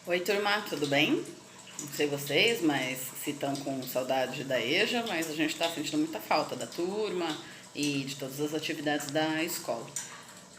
Oi, turma, tudo bem? Não sei vocês, mas se estão com saudade da EJA, mas a gente está sentindo muita falta da turma e de todas as atividades da escola.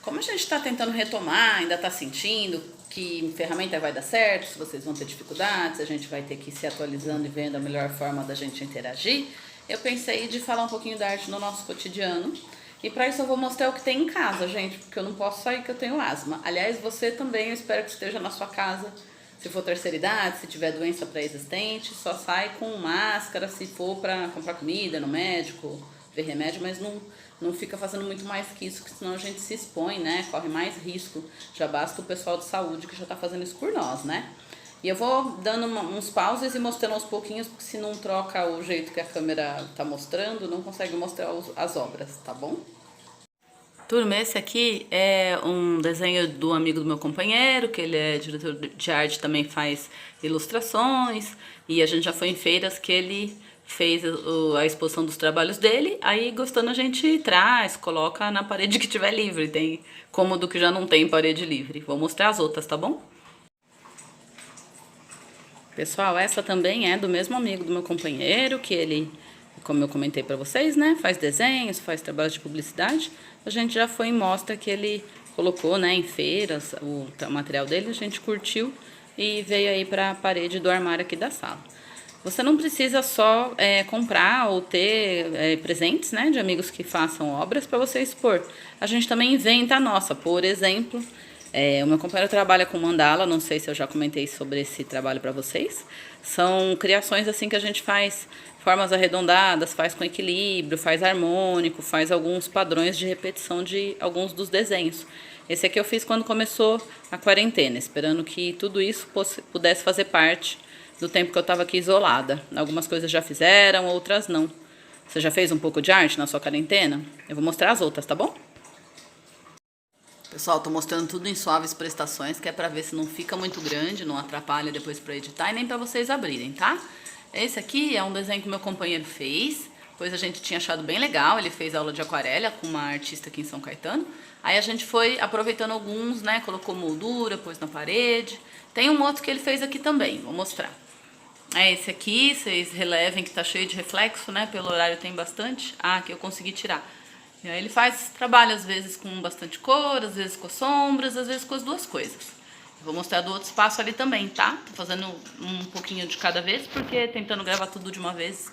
Como a gente está tentando retomar, ainda está sentindo que ferramenta vai dar certo, se vocês vão ter dificuldades, a gente vai ter que ir se atualizando e vendo a melhor forma da gente interagir, eu pensei de falar um pouquinho da arte no nosso cotidiano. E para isso eu vou mostrar o que tem em casa, gente, porque eu não posso sair que eu tenho asma. Aliás, você também, eu espero que esteja na sua casa. Se for terceira idade, se tiver doença pré-existente, só sai com máscara se for para comprar comida no médico, ver remédio, mas não fica fazendo muito mais que isso, porque senão a gente se expõe, né? Corre mais risco. Já basta o pessoal de saúde que já tá fazendo isso por nós, né? E eu vou dando uns pauses e mostrando aos pouquinhos, porque se não troca o jeito que a câmera tá mostrando, não consegue mostrar as obras, tá bom? Turma, esse aqui é um desenho do amigo do meu companheiro, que ele é diretor de arte, também faz ilustrações, e a gente já foi em feiras que ele fez a exposição dos trabalhos dele, aí gostando a gente traz, coloca na parede que tiver livre, tem cômodo que já não tem parede livre. Vou mostrar as outras, tá bom? Pessoal, essa também é do mesmo amigo do meu companheiro, que ele, como eu comentei pra vocês, né, faz desenhos, faz trabalhos de publicidade. A gente já foi em mostra que ele colocou, né, em feiras, o material dele, a gente curtiu e veio aí pra parede do armário aqui da sala. Você não precisa só comprar ou ter presentes, né, de amigos que façam obras para você expor. A gente também inventa a nossa, por exemplo. O meu companheiro trabalha com mandala, não sei se eu já comentei sobre esse trabalho para vocês. São criações assim que a gente faz formas arredondadas, faz com equilíbrio, faz harmônico, faz alguns padrões de repetição de alguns dos desenhos. Esse aqui eu fiz quando começou a quarentena, esperando que tudo isso pudesse fazer parte do tempo que eu estava aqui isolada. Algumas coisas já fizeram, outras não. Você já fez um pouco de arte na sua quarentena? Eu vou mostrar as outras, tá bom? Pessoal, tô mostrando tudo em suaves prestações, que é pra ver se não fica muito grande, não atrapalha depois pra editar e nem pra vocês abrirem, tá? Esse aqui é um desenho que meu companheiro fez, pois a gente tinha achado bem legal, ele fez aula de aquarela com uma artista aqui em São Caetano. Aí a gente foi aproveitando alguns, né, colocou moldura, pôs na parede. Tem um outro que ele fez aqui também, vou mostrar. É esse aqui, vocês relevem que tá cheio de reflexo, né, pelo horário tem bastante. Ah, aqui eu consegui tirar. E aí ele faz trabalho às vezes com bastante cor, às vezes com sombras, às vezes com as duas coisas. Eu vou mostrar do outro espaço ali também, tá? Tô fazendo um pouquinho de cada vez, porque tentando gravar tudo de uma vez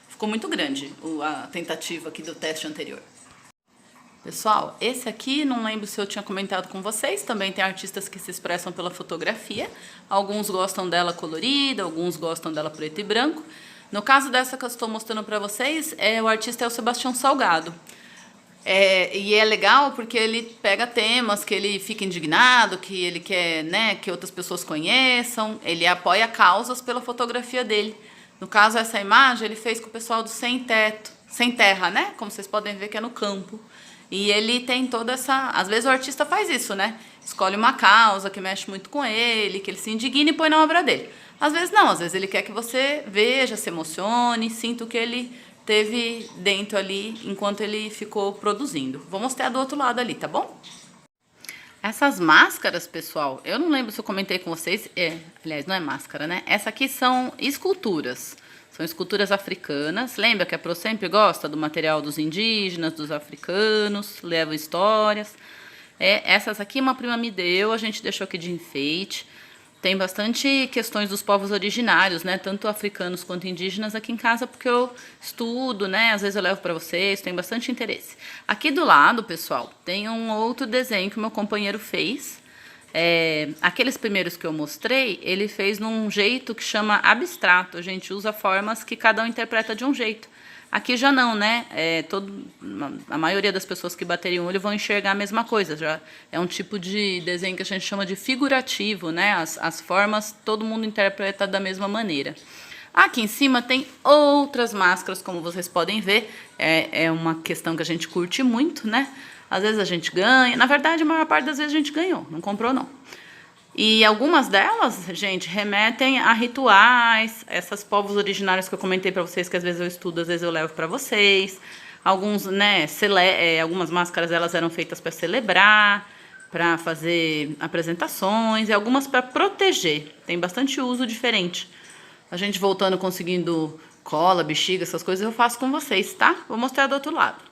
ficou muito grande a tentativa aqui do teste anterior. Pessoal, esse aqui, não lembro se eu tinha comentado com vocês, também tem artistas que se expressam pela fotografia. Alguns gostam dela colorida, alguns gostam dela preto e branco. No caso dessa que eu estou mostrando para vocês, o artista é o Sebastião Salgado. E é legal porque ele pega temas que ele fica indignado, que ele quer, né, que outras pessoas conheçam. Ele apoia causas pela fotografia dele. No caso, essa imagem ele fez com o pessoal do Sem Teto, Sem Terra, né? Como vocês podem ver que é no campo. E ele tem toda essa... Às vezes o artista faz isso, né? Escolhe uma causa que mexe muito com ele, que ele se indigna e põe na obra dele. Às vezes não, às vezes ele quer que você veja, se emocione, sinta o que ele teve dentro ali enquanto ele ficou produzindo. Vou mostrar do outro lado ali, tá bom? Essas máscaras, pessoal, eu não lembro se eu comentei com vocês, aliás, não é máscara, né? Essa aqui são esculturas. São esculturas africanas. Lembra que a Pro sempre gosta do material dos indígenas, dos africanos, leva histórias. Essas aqui uma prima me deu, a gente deixou aqui de enfeite. Tem bastante questões dos povos originários, né? Tanto africanos quanto indígenas aqui em casa, porque eu estudo, né? Às vezes eu levo para vocês, tenho bastante interesse. Aqui do lado, pessoal, tem um outro desenho que o meu companheiro fez. Aqueles primeiros que eu mostrei, ele fez num jeito que chama abstrato. A gente usa formas que cada um interpreta de um jeito. Aqui já não, né? A maioria das pessoas que baterem o olho vão enxergar a mesma coisa. Já é um tipo de desenho que a gente chama de figurativo, né? As formas todo mundo interpreta da mesma maneira. Aqui em cima tem outras máscaras, como vocês podem ver. É uma questão que a gente curte muito, né? Às vezes a gente ganha. Na verdade, a maior parte das vezes a gente ganhou, não comprou não. E algumas delas, gente, remetem a rituais, essas povos originários que eu comentei para vocês, que às vezes eu estudo, às vezes eu levo para vocês. Alguns, né, algumas máscaras elas eram feitas para celebrar. para fazer apresentações e algumas para proteger. Tem bastante uso diferente. A gente voltando conseguindo cola, bexiga, essas coisas eu faço com vocês, tá? Vou mostrar do outro lado.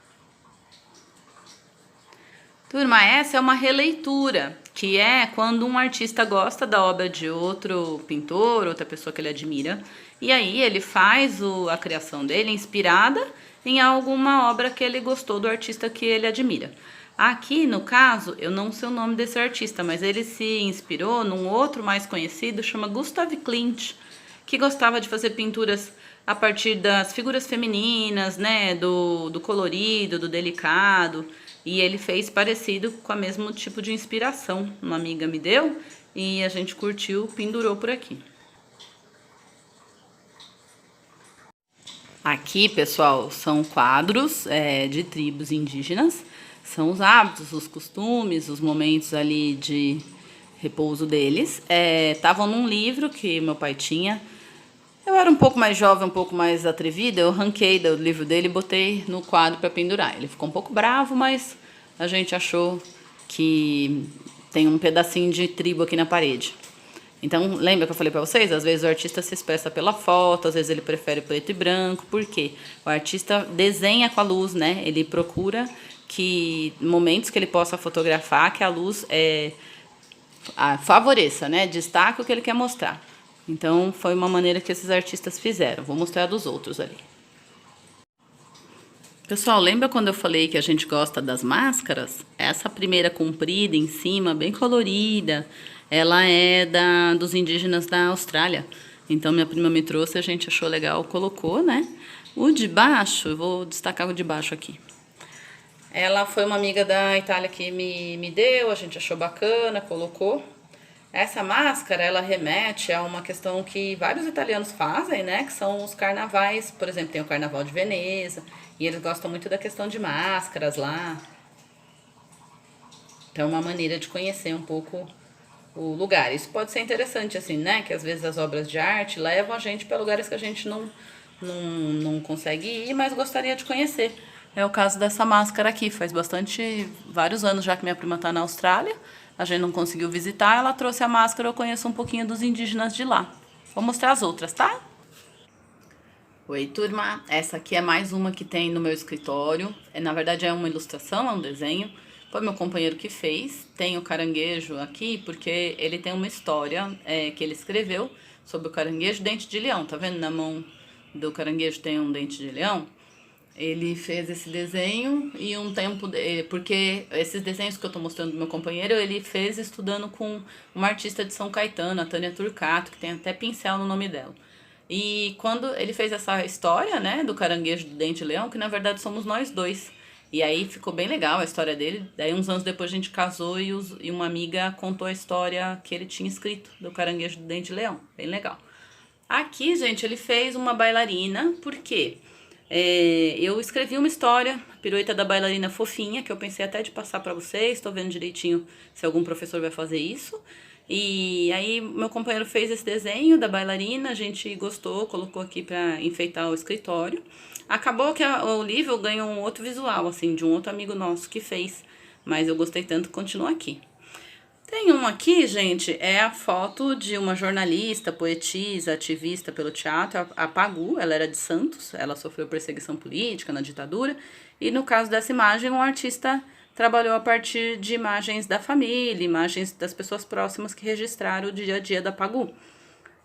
Turma, essa é uma releitura, que é quando um artista gosta da obra de outro pintor, outra pessoa que ele admira, e aí ele faz a criação dele inspirada em alguma obra que ele gostou do artista que ele admira. Aqui, no caso, eu não sei o nome desse artista, mas ele se inspirou num outro mais conhecido, chama Gustav Klimt, que gostava de fazer pinturas a partir das figuras femininas, né, do colorido, do delicado, e ele fez parecido com o mesmo tipo de inspiração. Uma amiga me deu e a gente curtiu, pendurou por aqui. Aqui, pessoal, são quadros de tribos indígenas. São os hábitos, os costumes, os momentos ali de repouso deles. Estavam num livro que meu pai tinha. Eu era um pouco mais jovem, um pouco mais atrevida, eu arranquei do livro dele e botei no quadro para pendurar. Ele ficou um pouco bravo, mas a gente achou que tem um pedacinho de tribo aqui na parede. Então, lembra que eu falei para vocês? Às vezes o artista se expressa pela foto, às vezes ele prefere preto e branco. Por quê? O artista desenha com a luz, né? Ele procura que momentos que ele possa fotografar, que a luz favoreça, né? Destaque o que ele quer mostrar. Então, foi uma maneira que esses artistas fizeram. Vou mostrar dos outros ali. Pessoal, lembra quando eu falei que a gente gosta das máscaras? Essa primeira comprida em cima, bem colorida, ela é dos indígenas da Austrália. Então, minha prima me trouxe, a gente achou legal, colocou, né? O de baixo, eu vou destacar o de baixo aqui. Ela foi uma amiga da Itália que me deu, a gente achou bacana, colocou. Essa máscara, ela remete a uma questão que vários italianos fazem, né? Que são os carnavais. Por exemplo, tem o Carnaval de Veneza. E eles gostam muito da questão de máscaras lá. Então, é uma maneira de conhecer um pouco o lugar. Isso pode ser interessante, assim, né? Que às vezes as obras de arte levam a gente para lugares que a gente não consegue ir, mas gostaria de conhecer. É o caso dessa máscara aqui. Faz vários anos já que minha prima está na Austrália. A gente não conseguiu visitar, ela trouxe a máscara, eu conheço um pouquinho dos indígenas de lá. Vou mostrar as outras, tá? Oi, turma. Essa aqui é mais uma que tem no meu escritório. Na verdade, é uma ilustração, é um desenho. Foi meu companheiro que fez. Tem o caranguejo aqui porque ele tem uma história que ele escreveu sobre o caranguejo dente de leão. Tá vendo? Na mão do caranguejo tem um dente de leão. Ele fez esse desenho e um tempo... Porque esses desenhos que eu tô mostrando do meu companheiro, ele fez estudando com uma artista de São Caetano, a Tânia Turcato, que tem até pincel no nome dela. E quando ele fez essa história, né, do caranguejo do dente de leão, que na verdade somos nós dois. E aí ficou bem legal a história dele. Daí uns anos depois a gente casou e uma amiga contou a história que ele tinha escrito do caranguejo do dente de leão. Bem legal. Aqui, gente, ele fez uma bailarina, por quê? Eu escrevi uma história, a pirueta da bailarina fofinha, que eu pensei até de passar pra vocês, tô vendo direitinho se algum professor vai fazer isso. E aí meu companheiro fez esse desenho da bailarina, a gente gostou, colocou aqui pra enfeitar o escritório. Acabou que o livro ganhou um outro visual, assim, de um outro amigo nosso que fez, mas eu gostei tanto que continua aqui. Tem um aqui, gente, é a foto de uma jornalista, poetisa, ativista pelo teatro, a Pagu. Ela era de Santos, ela sofreu perseguição política na ditadura. E no caso dessa imagem, um artista trabalhou a partir de imagens da família, imagens das pessoas próximas que registraram o dia a dia da Pagu.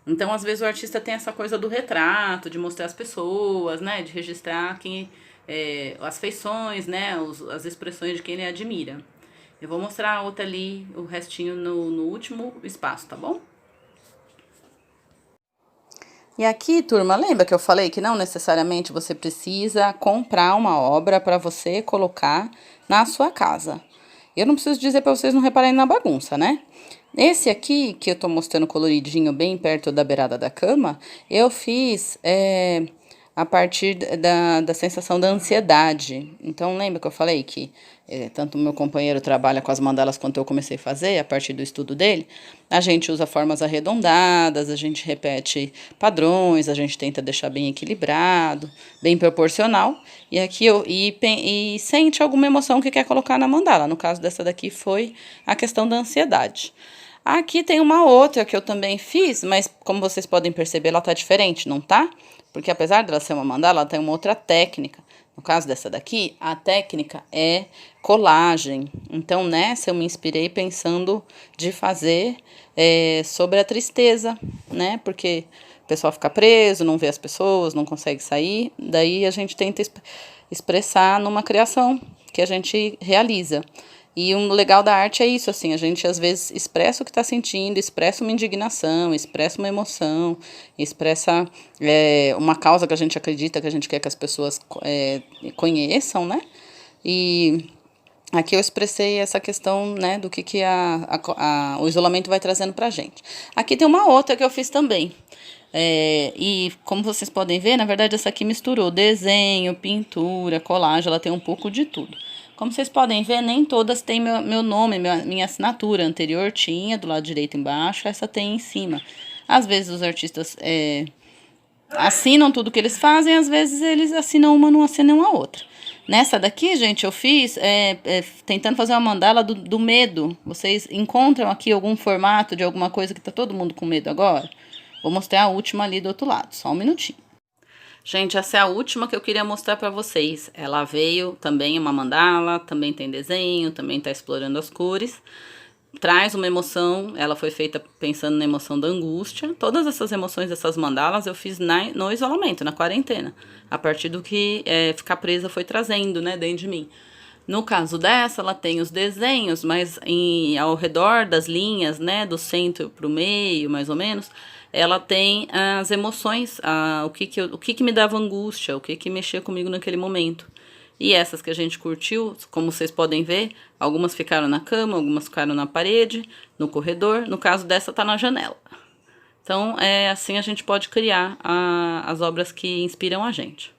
Então, às vezes, o artista tem essa coisa do retrato, de mostrar as pessoas, né, de registrar as feições, né, as expressões de quem ele admira. Eu vou mostrar a outra ali, o restinho no último espaço, tá bom? E aqui, turma, lembra que eu falei que não necessariamente você precisa comprar uma obra para você colocar na sua casa. Eu não preciso dizer para vocês não repararem na bagunça, né? Esse aqui, que eu tô mostrando coloridinho bem perto da beirada da cama, eu fiz a partir da sensação da ansiedade. Então, lembra que eu falei que tanto o meu companheiro trabalha com as mandalas quanto eu comecei a fazer, a partir do estudo dele, a gente usa formas arredondadas, a gente repete padrões, a gente tenta deixar bem equilibrado, bem proporcional, e aqui e sente alguma emoção que quer colocar na mandala. No caso dessa daqui foi a questão da ansiedade. Aqui tem uma outra que eu também fiz, mas como vocês podem perceber, ela tá diferente, não tá? Porque apesar dela ser uma mandala, ela tem uma outra técnica. No caso dessa daqui, a técnica é colagem. Então, nessa eu me inspirei pensando de fazer sobre a tristeza, né? Porque o pessoal fica preso, não vê as pessoas, não consegue sair. Daí a gente tenta expressar numa criação que a gente realiza. E o legal da arte é isso, assim, a gente às vezes expressa o que está sentindo, expressa uma indignação, expressa uma emoção, expressa uma causa que a gente acredita, que a gente quer que as pessoas conheçam, né? E aqui eu expressei essa questão, né, do que o isolamento vai trazendo pra gente. Aqui tem uma outra que eu fiz também. E como vocês podem ver, na verdade essa aqui misturou desenho, pintura, colagem, ela tem um pouco de tudo. Como vocês podem ver, nem todas têm meu nome, minha assinatura. Anterior tinha do lado direito embaixo, essa tem em cima. Às vezes os artistas assinam tudo que eles fazem, às vezes eles assinam uma, não assinam a outra. Nessa daqui, gente, eu fiz tentando fazer uma mandala do medo. Vocês encontram aqui algum formato de alguma coisa que tá todo mundo com medo agora? Vou mostrar a última ali do outro lado, só um minutinho. Gente, essa é a última que eu queria mostrar pra vocês. Ela veio também uma mandala, também tem desenho, também tá explorando as cores. Traz uma emoção, ela foi feita pensando na emoção da angústia. Todas essas emoções dessas mandalas eu fiz no isolamento, na quarentena. A partir do que ficar presa foi trazendo, né, dentro de mim. No caso dessa, ela tem os desenhos, mas ao redor das linhas, né, do centro pro meio, mais ou menos, ela tem as emoções, o que me dava angústia, o que mexia comigo naquele momento. E essas que a gente curtiu, como vocês podem ver, algumas ficaram na cama, algumas ficaram na parede, no corredor. No caso dessa, tá na janela. Então, assim a gente pode criar as obras que inspiram a gente.